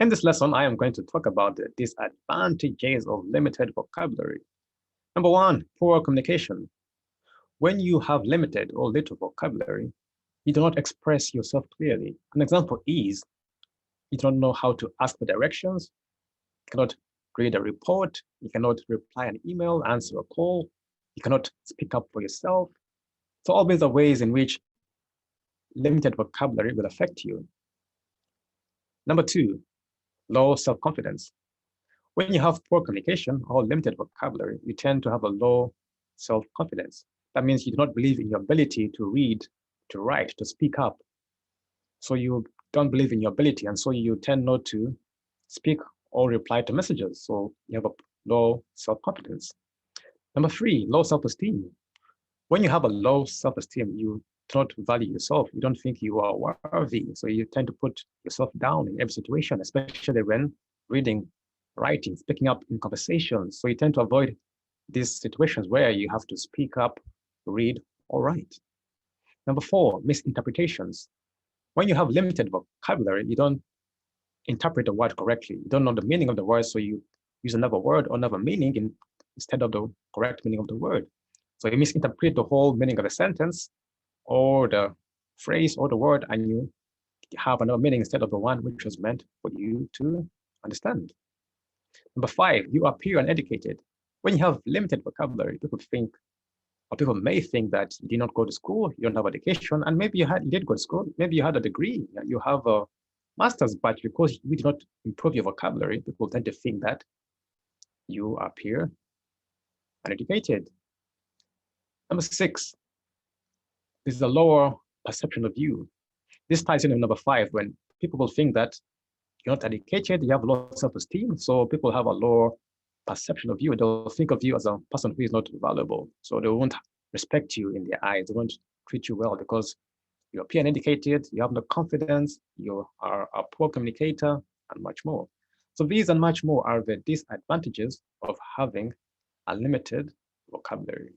In this lesson, I am going to talk about the disadvantages of limited vocabulary. Number one, poor communication. When you have limited or little vocabulary, you do not express yourself clearly. An example is you don't know how to ask for directions, you cannot read a report, you cannot reply an email, answer a call, you cannot speak up for yourself. So all these are ways in which limited vocabulary will affect you. Number two, low self-confidence. When you have poor communication or limited vocabulary, you tend to have a low self-confidence. That means you do not believe in your ability to read, to write, to speak up. So you don't believe in your ability, and so you tend not to speak or reply to messages. So you have a low self-confidence. Number three, low self-esteem. When you have a low self-esteem, you do not value yourself. You don't think you are worthy. So you tend to put yourself down in every situation, especially when reading, writing, speaking up in conversations. So you tend to avoid these situations where you have to speak up, read, or write. Number four, misinterpretations. When you have limited vocabulary, you don't interpret a word correctly. You don't know the meaning of the word, so you use another word or another meaning instead of the correct meaning of the word. So you misinterpret the whole meaning of the sentence or the phrase or the word, and you have another meaning instead of the one which was meant for you to understand. Number five, you appear uneducated. When you have limited vocabulary, people may think that you did not go to school, you don't have education, and maybe you did go to school, maybe you had a degree, you have a master's, but because you did not improve your vocabulary, people tend to think that you appear uneducated. Number six, this is a lower perception of you. This ties in with number five, when people will think that you're not educated, you have low self-esteem, so people have a lower perception of you. They'll think of you as a person who is not valuable. So they won't respect you in their eyes. They won't treat you well because you appear uneducated, you have no confidence, you are a poor communicator, and much more. So these and much more are the disadvantages of having a limited vocabulary.